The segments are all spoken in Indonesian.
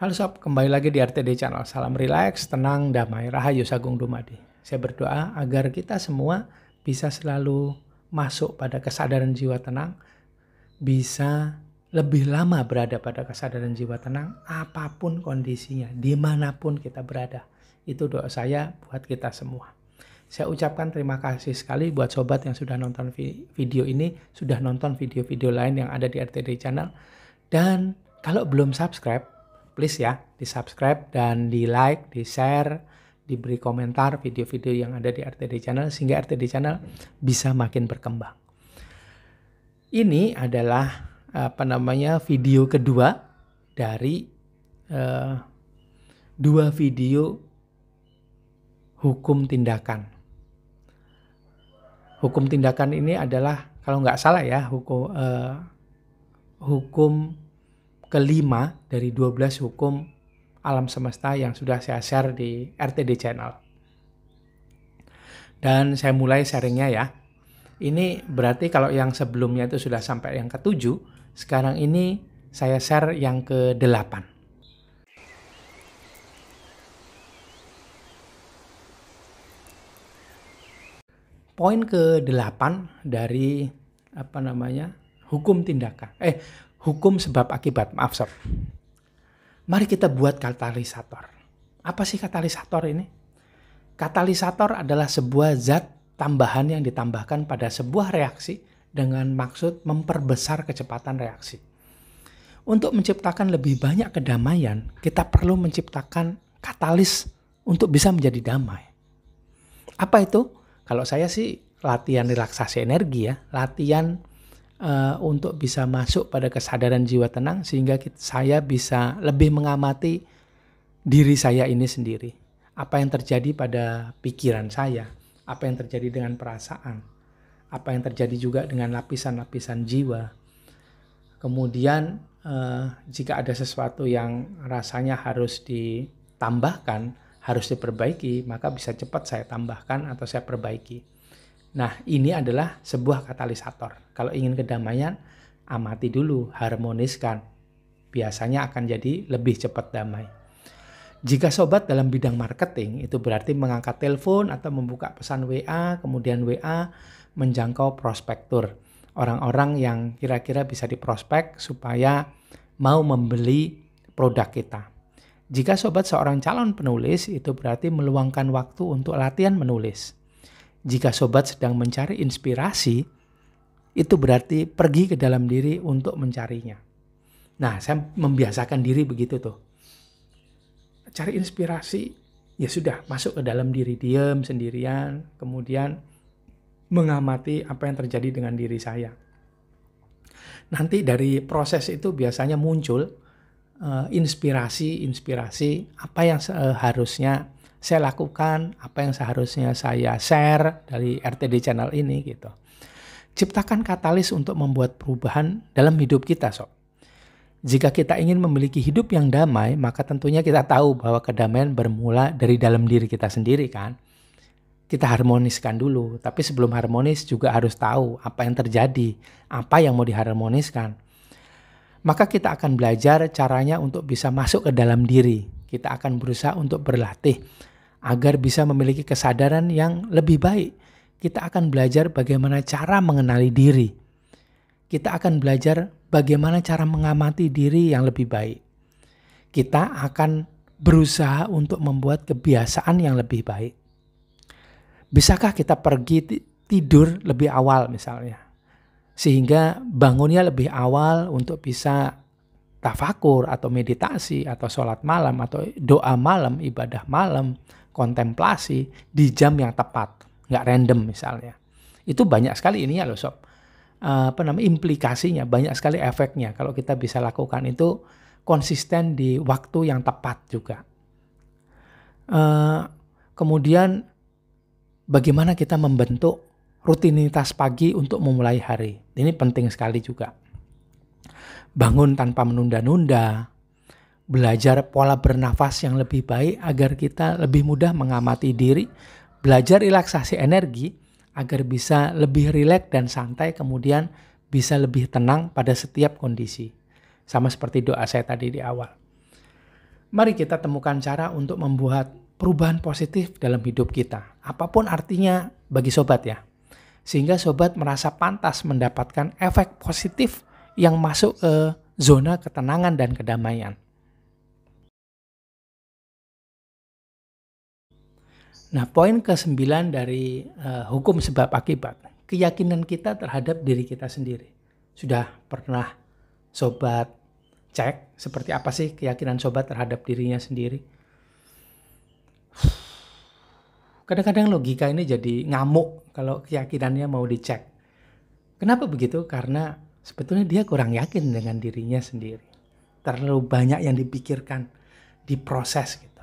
Halo sob, kembali lagi di RTD Channel. Salam rileks, tenang, damai, rahayu sagung dumadi. Saya berdoa agar kita semua bisa selalu masuk pada kesadaran jiwa tenang, bisa lebih lama berada pada kesadaran jiwa tenang, apapun kondisinya, dimanapun kita berada. Itu doa saya buat kita semua. Saya ucapkan terima kasih sekali buat sobat yang sudah nonton video ini, sudah nonton video-video lain yang ada di RTD Channel. Dan kalau belum subscribe, please ya, di-subscribe dan di-like, di-share, diberi komentar video-video yang ada di RTD Channel sehingga RTD Channel bisa makin berkembang. Ini adalah video kedua dari dua video hukum tindakan. Hukum tindakan ini adalah kalau nggak salah ya hukum kelima dari 12 hukum alam semesta yang sudah saya share di RTD Channel. Dan saya mulai sharingnya ya. Ini berarti kalau yang sebelumnya itu sudah sampai yang ke-7, sekarang ini saya share yang ke-8. Poin ke-8 dari hukum tindakan. Hukum sebab akibat, maaf sob. Mari kita buat katalisator. Apa sih katalisator ini? Katalisator adalah sebuah zat tambahan yang ditambahkan pada sebuah reaksi dengan maksud memperbesar kecepatan reaksi. Untuk menciptakan lebih banyak kedamaian, kita perlu menciptakan katalis untuk bisa menjadi damai. Apa itu? Kalau saya sih latihan relaksasi energi ya, latihan untuk bisa masuk pada kesadaran jiwa tenang sehingga saya bisa lebih mengamati diri saya ini sendiri. Apa yang terjadi pada pikiran saya, apa yang terjadi dengan perasaan, apa yang terjadi juga dengan lapisan-lapisan jiwa. Kemudian jika ada sesuatu yang rasanya harus ditambahkan, harus diperbaiki, maka bisa cepat saya tambahkan atau saya perbaiki. Nah, ini adalah sebuah katalisator. Kalau ingin kedamaian, amati dulu, harmoniskan. Biasanya akan jadi lebih cepat damai. Jika sobat dalam bidang marketing, itu berarti mengangkat telepon atau membuka pesan WA, kemudian WA menjangkau prospektur. Orang-orang yang kira-kira bisa diprospek supaya mau membeli produk kita. Jika sobat seorang calon penulis, itu berarti meluangkan waktu untuk latihan menulis. Jika sobat sedang mencari inspirasi, itu berarti pergi ke dalam diri untuk mencarinya. Nah, saya membiasakan diri begitu tuh. Cari inspirasi, ya sudah masuk ke dalam diri, diam sendirian, kemudian mengamati apa yang terjadi dengan diri saya. Nanti dari proses itu biasanya muncul inspirasi apa yang seharusnya saya lakukan, apa yang seharusnya saya share dari RTD Channel ini gitu. Ciptakan katalis untuk membuat perubahan dalam hidup kita sob. Jika kita ingin memiliki hidup yang damai, maka tentunya kita tahu bahwa kedamaian bermula dari dalam diri kita sendiri kan. Kita harmoniskan dulu, tapi sebelum harmonis juga harus tahu apa yang terjadi, apa yang mau diharmoniskan. Maka kita akan belajar caranya untuk bisa masuk ke dalam diri. Kita akan berusaha untuk berlatih agar bisa memiliki kesadaran yang lebih baik. Kita akan belajar bagaimana cara mengenali diri. Kita akan belajar bagaimana cara mengamati diri yang lebih baik. Kita akan berusaha untuk membuat kebiasaan yang lebih baik. Bisakah kita pergi tidur lebih awal misalnya? Sehingga bangunnya lebih awal untuk bisa tafakur atau meditasi atau sholat malam atau doa malam, ibadah malam, kontemplasi di jam yang tepat, nggak random misalnya. Itu banyak sekali ini ya loh sob. Implikasinya, banyak sekali efeknya kalau kita bisa lakukan itu konsisten di waktu yang tepat juga. Kemudian bagaimana kita membentuk rutinitas pagi untuk memulai hari. Ini penting sekali juga. Bangun tanpa menunda-nunda. Belajar pola bernafas yang lebih baik agar kita lebih mudah mengamati diri. Belajar relaksasi energi agar bisa lebih rileks dan santai, kemudian bisa lebih tenang pada setiap kondisi. Sama seperti doa saya tadi di awal. Mari kita temukan cara untuk membuat perubahan positif dalam hidup kita. Apapun artinya bagi sobat ya. Sehingga sobat merasa pantas mendapatkan efek positif yang masuk ke zona ketenangan dan kedamaian. Nah, poin ke-9 dari hukum sebab akibat, keyakinan kita terhadap diri kita sendiri. Sudah pernah sobat cek seperti apa sih keyakinan sobat terhadap dirinya sendiri? Kadang-kadang logika ini jadi ngamuk kalau keyakinannya mau dicek. Kenapa begitu? Karena sebetulnya dia kurang yakin dengan dirinya sendiri. Terlalu banyak yang dipikirkan, diproses gitu.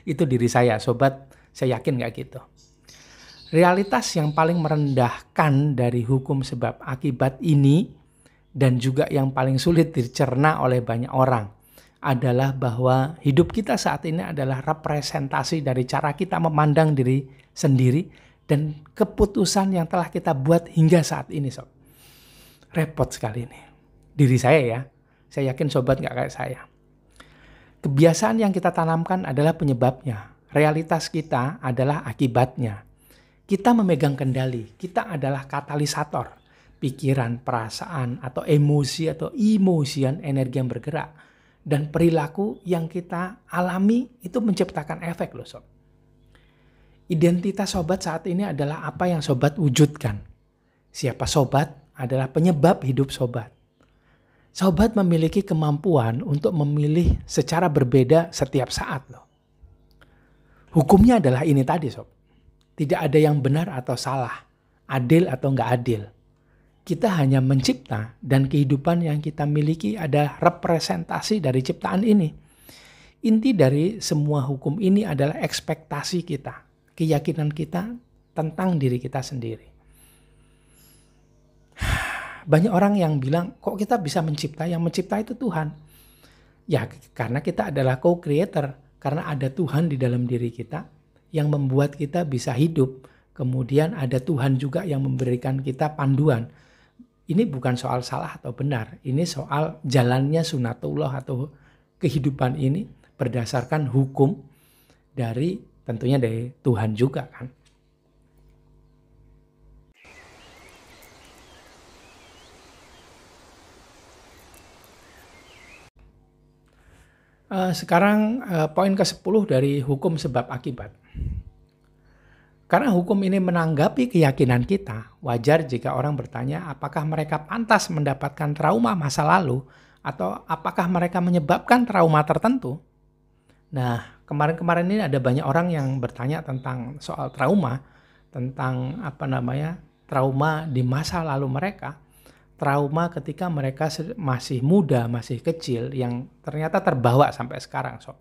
Itu diri saya, sobat, saya yakin gak gitu. Realitas yang paling merendahkan dari hukum sebab akibat ini dan juga yang paling sulit dicerna oleh banyak orang adalah bahwa hidup kita saat ini adalah representasi dari cara kita memandang diri sendiri dan keputusan yang telah kita buat hingga saat ini, sob. Repot sekali ini. Diri saya ya, saya yakin sobat gak kayak saya. Kebiasaan yang kita tanamkan adalah penyebabnya. Realitas kita adalah akibatnya. Kita memegang kendali. Kita adalah katalisator. Pikiran, perasaan, atau emosi, atau emosian, energi yang bergerak. Dan perilaku yang kita alami itu menciptakan efek loh sob. Identitas sobat saat ini adalah apa yang sobat wujudkan. Siapa sobat adalah penyebab hidup sobat. Sobat memiliki kemampuan untuk memilih secara berbeda setiap saat loh. Hukumnya adalah ini tadi sob. Tidak ada yang benar atau salah, adil atau nggak adil. Kita hanya mencipta dan kehidupan yang kita miliki ada representasi dari ciptaan ini. Inti dari semua hukum ini adalah ekspektasi kita, keyakinan kita tentang diri kita sendiri. Banyak orang yang bilang, kok kita bisa mencipta? Yang mencipta itu Tuhan. Ya, karena kita adalah co-creator. Karena ada Tuhan di dalam diri kita yang membuat kita bisa hidup. Kemudian ada Tuhan juga yang memberikan kita panduan. Ini bukan soal salah atau benar. Ini soal jalannya sunatullah atau kehidupan ini berdasarkan hukum dari tentunya dari Tuhan juga kan. Sekarang poin ke-10 dari hukum sebab akibat. Karena hukum ini menanggapi keyakinan kita, wajar jika orang bertanya apakah mereka pantas mendapatkan trauma masa lalu atau apakah mereka menyebabkan trauma tertentu. Nah, kemarin-kemarin ini ada banyak orang yang bertanya tentang soal trauma, tentang trauma di masa lalu mereka. Trauma ketika mereka masih muda, masih kecil yang ternyata terbawa sampai sekarang. Sob.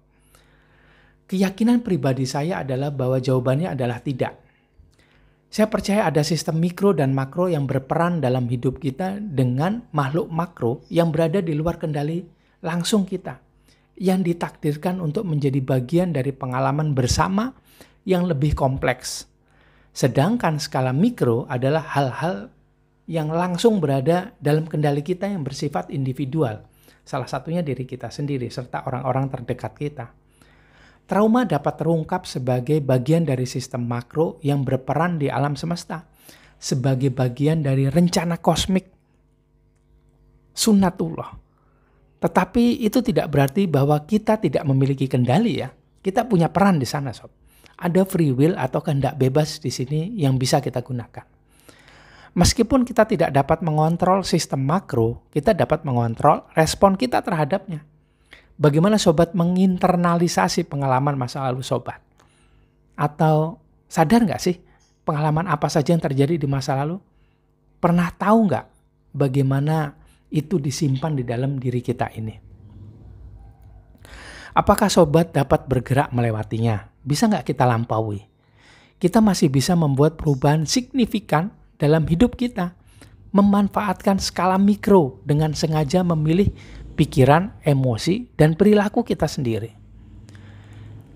Keyakinan pribadi saya adalah bahwa jawabannya adalah tidak. Saya percaya ada sistem mikro dan makro yang berperan dalam hidup kita dengan makhluk makro yang berada di luar kendali langsung kita. Yang ditakdirkan untuk menjadi bagian dari pengalaman bersama yang lebih kompleks. Sedangkan skala mikro adalah hal-hal yang langsung berada dalam kendali kita yang bersifat individual. Salah satunya diri kita sendiri serta orang-orang terdekat kita. Trauma dapat terungkap sebagai bagian dari sistem makro yang berperan di alam semesta. Sebagai bagian dari rencana kosmik. Sunnatullah. Tetapi itu tidak berarti bahwa kita tidak memiliki kendali ya. Kita punya peran di sana sob. Ada free will atau kehendak bebas di sini yang bisa kita gunakan. Meskipun kita tidak dapat mengontrol sistem makro, kita dapat mengontrol respon kita terhadapnya. Bagaimana sobat menginternalisasi pengalaman masa lalu sobat? Atau sadar nggak sih pengalaman apa saja yang terjadi di masa lalu? Pernah tahu nggak bagaimana itu disimpan di dalam diri kita ini? Apakah sobat dapat bergerak melewatinya? Bisa nggak kita lampaui? Kita masih bisa membuat perubahan signifikan dalam hidup kita, memanfaatkan skala mikro dengan sengaja memilih pikiran, emosi, dan perilaku kita sendiri.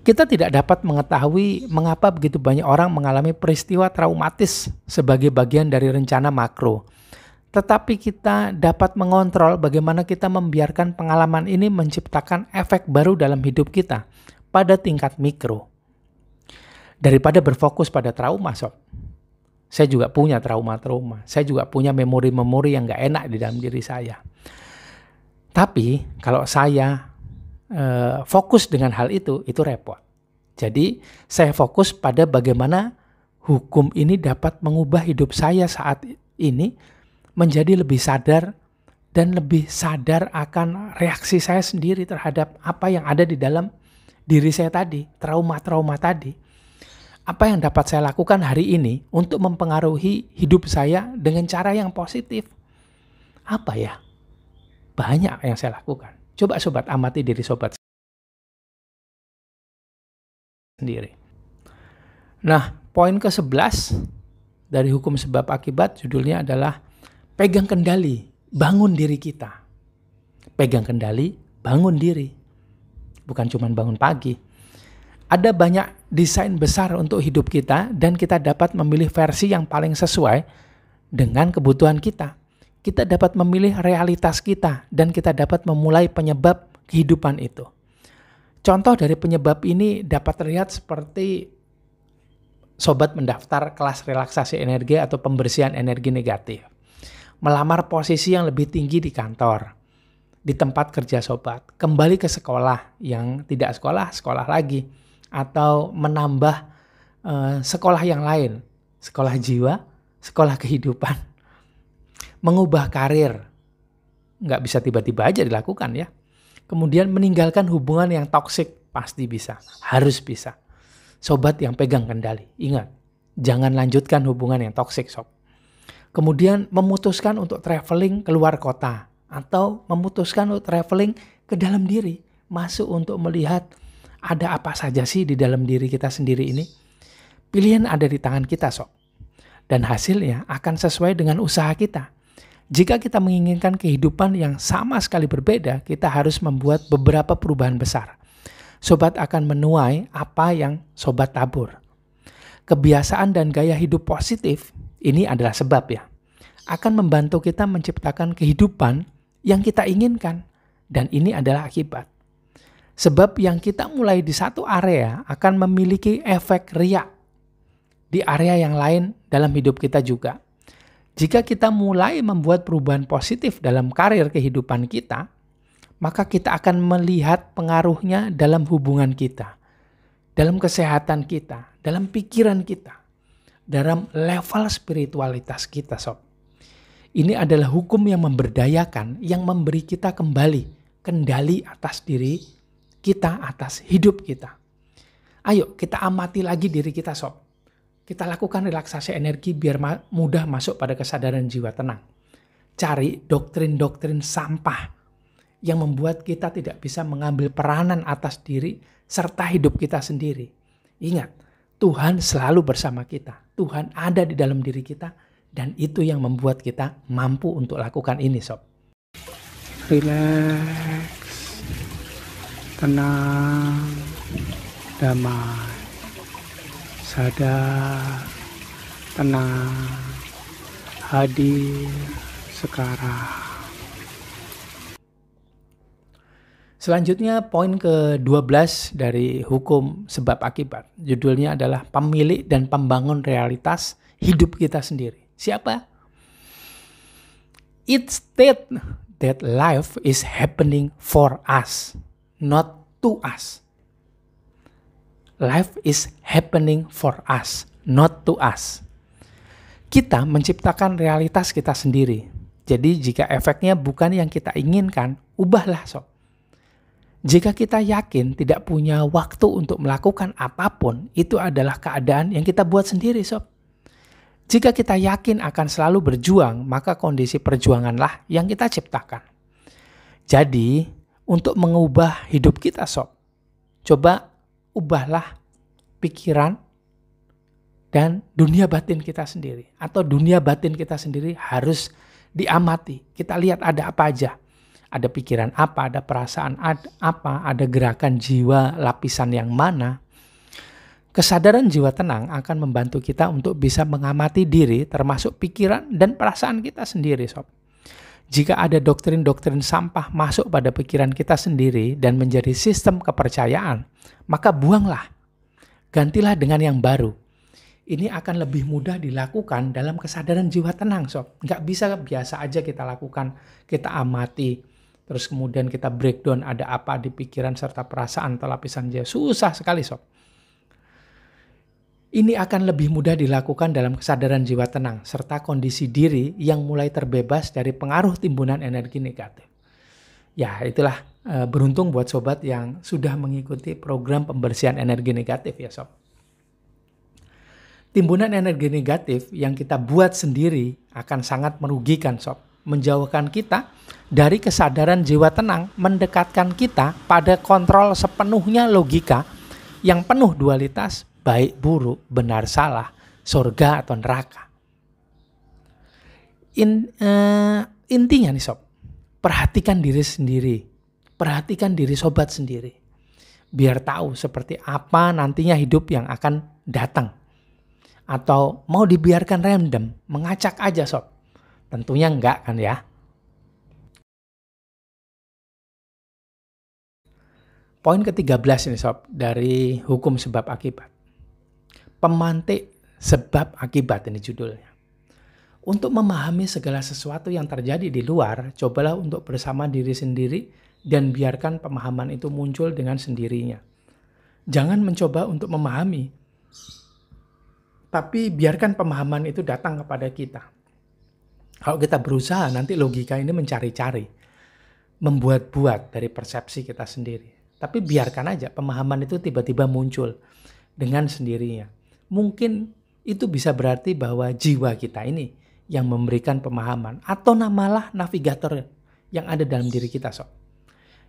Kita tidak dapat mengetahui mengapa begitu banyak orang mengalami peristiwa traumatis sebagai bagian dari rencana makro. tetapi kita dapat mengontrol bagaimana kita membiarkan pengalaman ini menciptakan efek baru dalam hidup kita pada tingkat mikro. Daripada berfokus pada trauma, sob. Saya juga punya trauma-trauma. Saya juga punya memori-memori yang gak enak di dalam diri saya. Tapi kalau saya fokus dengan hal itu repot. Jadi saya fokus pada bagaimana hukum ini dapat mengubah hidup saya saat ini menjadi lebih sadar dan lebih sadar akan reaksi saya sendiri terhadap apa yang ada di dalam diri saya tadi, trauma-trauma tadi. Apa yang dapat saya lakukan hari ini untuk mempengaruhi hidup saya dengan cara yang positif? Apa ya? Banyak yang saya lakukan. Coba sobat amati diri sobat sendiri. Nah, poin ke-11 dari hukum sebab akibat judulnya adalah pegang kendali, bangun diri kita. Pegang kendali, bangun diri. Bukan cuma bangun pagi. Ada banyak desain besar untuk hidup kita dan kita dapat memilih versi yang paling sesuai dengan kebutuhan kita. Kita dapat memilih realitas kita dan kita dapat memulai penyebab kehidupan itu. Contoh dari penyebab ini dapat terlihat seperti sobat mendaftar kelas relaksasi energi atau pembersihan energi negatif. Melamar posisi yang lebih tinggi di kantor, di tempat kerja sobat, kembali ke sekolah yang tidak sekolah lagi, atau menambah sekolah yang lain, sekolah jiwa, sekolah kehidupan, mengubah karir, nggak bisa tiba-tiba aja dilakukan ya. Kemudian meninggalkan hubungan yang toksik, pasti bisa, harus bisa. Sobat yang pegang kendali, ingat, jangan lanjutkan hubungan yang toksik sob. Kemudian memutuskan untuk traveling keluar kota atau memutuskan untuk traveling ke dalam diri, masuk untuk melihat ada apa saja sih di dalam diri kita sendiri ini. Pilihan ada di tangan kita sob. Dan hasilnya akan sesuai dengan usaha kita. Jika kita menginginkan kehidupan yang sama sekali berbeda, kita harus membuat beberapa perubahan besar. Sobat akan menuai apa yang sobat tabur. Kebiasaan dan gaya hidup positif ini adalah sebab ya, akan membantu kita menciptakan kehidupan yang kita inginkan. Dan ini adalah akibat. Sebab yang kita mulai di satu area akan memiliki efek riak di area yang lain dalam hidup kita juga. Jika kita mulai membuat perubahan positif dalam karir kehidupan kita, maka kita akan melihat pengaruhnya dalam hubungan kita, dalam kesehatan kita, dalam pikiran kita, dalam level spiritualitas kita sob. Ini adalah hukum yang memberdayakan, yang memberi kita kembali kendali atas diri kita, atas hidup kita. Ayo kita amati lagi diri kita sob. Kita lakukan relaksasi energi biar mudah masuk pada kesadaran jiwa tenang. Cari doktrin-doktrin sampah yang membuat kita tidak bisa mengambil peranan atas diri serta hidup kita sendiri. Ingat, Tuhan selalu bersama kita. Tuhan ada di dalam diri kita dan itu yang membuat kita mampu untuk lakukan ini sob. Relax, tenang, damai. Sadar, tenang, hadir sekarang. Selanjutnya poin ke-12 dari hukum sebab akibat. Judulnya adalah pemilik dan pembangun realitas hidup kita sendiri. Siapa? It state that life is happening for us, not to us. Life is happening for us, not to us. Kita menciptakan realitas kita sendiri. Jadi jika efeknya bukan yang kita inginkan, ubahlah sob. Jika kita yakin tidak punya waktu untuk melakukan apapun, itu adalah keadaan yang kita buat sendiri sob. Jika kita yakin akan selalu berjuang, maka kondisi perjuanganlah yang kita ciptakan. Jadi untuk mengubah hidup kita sob, coba ubahlah pikiran dan dunia batin kita sendiri. Atau dunia batin kita sendiri harus diamati. Kita lihat ada apa aja. Ada pikiran apa, ada perasaan apa, ada gerakan jiwa lapisan yang mana. Kesadaran jiwa tenang akan membantu kita untuk bisa mengamati diri termasuk pikiran dan perasaan kita sendiri, sob. Jika ada doktrin-doktrin sampah masuk pada pikiran kita sendiri dan menjadi sistem kepercayaan, maka buanglah. Gantilah dengan yang baru. Ini akan lebih mudah dilakukan dalam kesadaran jiwa tenang, sob. Nggak bisa biasa aja kita lakukan, kita amati, terus kemudian kita breakdown ada apa di pikiran serta perasaan atau lapisan jiwa. Susah sekali, sob. Ini akan lebih mudah dilakukan dalam kesadaran jiwa tenang, serta kondisi diri yang mulai terbebas dari pengaruh timbunan energi negatif. Ya, itulah beruntung buat sobat yang sudah mengikuti program pembersihan energi negatif ya, sob. Timbunan energi negatif yang kita buat sendiri akan sangat merugikan, sob. Menjauhkan kita dari kesadaran jiwa tenang, mendekatkan kita pada kontrol sepenuhnya logika yang penuh dualitas, baik buruk, benar salah, surga atau neraka. Intinya nih sob, perhatikan diri sendiri, perhatikan diri sobat sendiri, biar tahu seperti apa nantinya hidup yang akan datang. Atau mau dibiarkan random, mengacak aja sob? Tentunya enggak kan ya. Poin ke-13 ini sob, dari hukum sebab akibat. Pemantik sebab akibat ini judulnya. Untuk memahami segala sesuatu yang terjadi di luar, cobalah untuk bersama diri sendiri dan biarkan pemahaman itu muncul dengan sendirinya. Jangan mencoba untuk memahami, tapi biarkan pemahaman itu datang kepada kita. Kalau kita berusaha, nanti logika ini mencari-cari, membuat-buat dari persepsi kita sendiri. Tapi biarkan aja pemahaman itu tiba-tiba muncul dengan sendirinya. Mungkin itu bisa berarti bahwa jiwa kita ini yang memberikan pemahaman atau namalah navigator yang ada dalam diri kita, sob.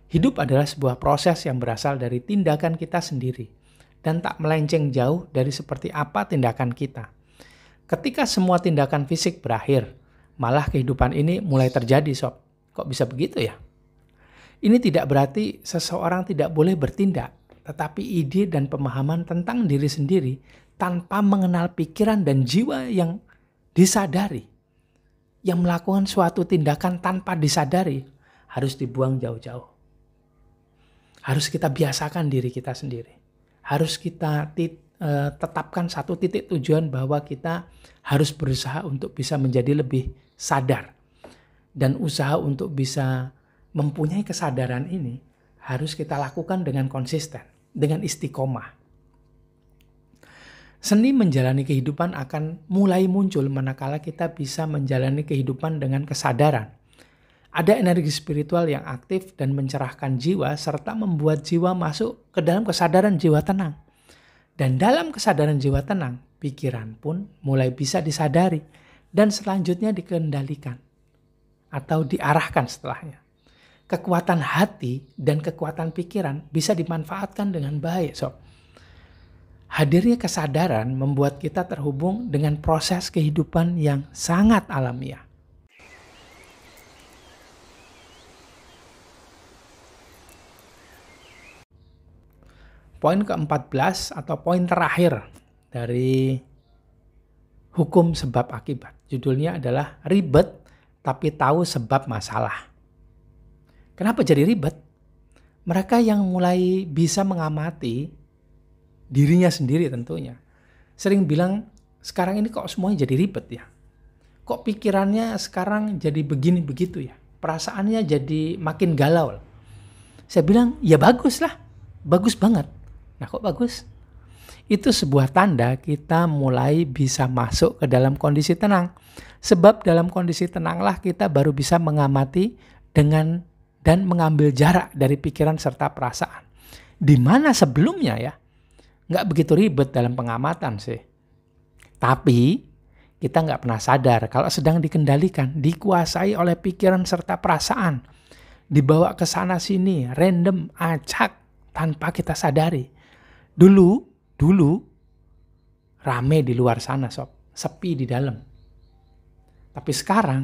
Hidup adalah sebuah proses yang berasal dari tindakan kita sendiri dan tak melenceng jauh dari seperti apa tindakan kita. Ketika semua tindakan fisik berakhir, malah kehidupan ini mulai terjadi, sob. Kok bisa begitu ya? Ini tidak berarti seseorang tidak boleh bertindak, tetapi ide dan pemahaman tentang diri sendiri tanpa mengenal pikiran dan jiwa yang disadari, yang melakukan suatu tindakan tanpa disadari, harus dibuang jauh-jauh. Harus kita biasakan diri kita sendiri. Harus kita tetapkan satu titik tujuan bahwa kita harus berusaha untuk bisa menjadi lebih sadar. Dan usaha untuk bisa mempunyai kesadaran ini harus kita lakukan dengan konsisten, dengan istiqomah. Seni menjalani kehidupan akan mulai muncul manakala kita bisa menjalani kehidupan dengan kesadaran. Ada energi spiritual yang aktif dan mencerahkan jiwa serta membuat jiwa masuk ke dalam kesadaran jiwa tenang. Dan dalam kesadaran jiwa tenang, pikiran pun mulai bisa disadari dan selanjutnya dikendalikan atau diarahkan setelahnya. Kekuatan hati dan kekuatan pikiran bisa dimanfaatkan dengan baik, sob. Hadirnya kesadaran membuat kita terhubung dengan proses kehidupan yang sangat alamiah. Poin ke-14 atau poin terakhir dari hukum sebab akibat. Judulnya adalah ribet tapi tahu sebab masalah. Kenapa jadi ribet? Mereka yang mulai bisa mengamati dirinya sendiri tentunya sering bilang, sekarang ini kok semuanya jadi ribet ya? Kok pikirannya sekarang jadi begini begitu ya? Perasaannya jadi makin galau. Saya bilang, ya bagus lah. Bagus banget. Nah kok bagus? Itu sebuah tanda kita mulai bisa masuk ke dalam kondisi tenang. Sebab dalam kondisi tenanglah kita baru bisa mengamati dengan dan mengambil jarak dari pikiran serta perasaan. Di mana sebelumnya ya, nggak begitu ribet dalam pengamatan sih. Tapi kita nggak pernah sadar kalau sedang dikendalikan, dikuasai oleh pikiran serta perasaan. Dibawa ke sana sini, random, acak, tanpa kita sadari. Dulu rame di luar sana, sob. Sepi di dalam. Tapi sekarang,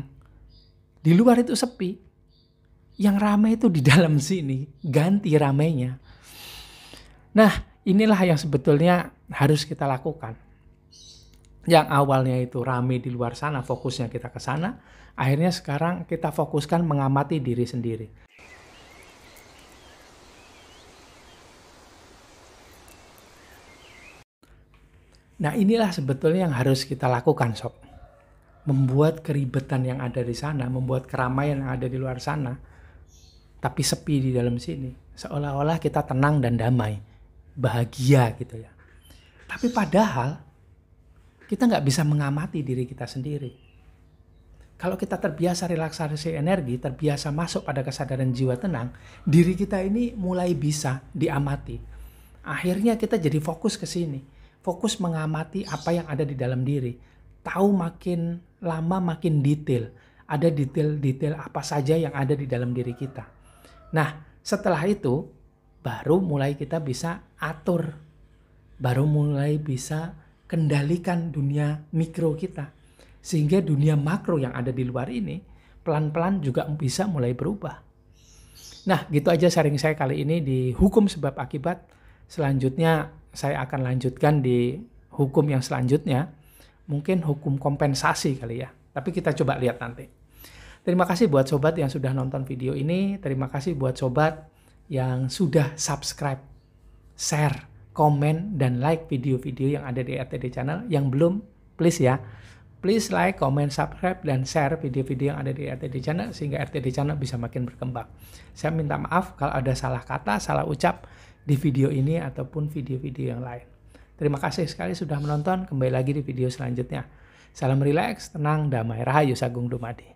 di luar itu sepi. Yang rame itu di dalam sini, ganti ramenya. Nah, inilah yang sebetulnya harus kita lakukan. Yang awalnya itu rame di luar sana, fokusnya kita ke sana, akhirnya sekarang kita fokuskan mengamati diri sendiri. Nah, inilah sebetulnya yang harus kita lakukan, Sob. Membuat keribetan yang ada di sana, membuat keramaian yang ada di luar sana, tapi sepi di dalam sini. Seolah-olah kita tenang dan damai, bahagia gitu ya. Tapi padahal kita nggak bisa mengamati diri kita sendiri. Kalau kita terbiasa relaksasi energi, terbiasa masuk pada kesadaran jiwa tenang, diri kita ini mulai bisa diamati. Akhirnya kita jadi fokus ke sini. Fokus mengamati apa yang ada di dalam diri. Tahu makin lama makin detail. Ada detail-detail apa saja yang ada di dalam diri kita. Nah, setelah itu baru mulai kita bisa atur. Baru mulai bisa kendalikan dunia mikro kita. Sehingga dunia makro yang ada di luar ini pelan-pelan juga bisa mulai berubah. Nah, gitu aja sharing saya kali ini di hukum sebab akibat. Selanjutnya saya akan lanjutkan di hukum yang selanjutnya. Mungkin hukum kompensasi kali ya. Tapi kita coba lihat nanti. Terima kasih buat sobat yang sudah nonton video ini. Terima kasih buat sobat yang sudah subscribe, share, komen, dan like video-video yang ada di RTD Channel. Yang belum, please ya. Please like, comment, subscribe, dan share video-video yang ada di RTD Channel sehingga RTD Channel bisa makin berkembang. Saya minta maaf kalau ada salah kata, salah ucap di video ini ataupun video-video yang lain. Terima kasih sekali sudah menonton. Kembali lagi di video selanjutnya. Salam rileks, tenang, damai, rahayu, sagung dumadi.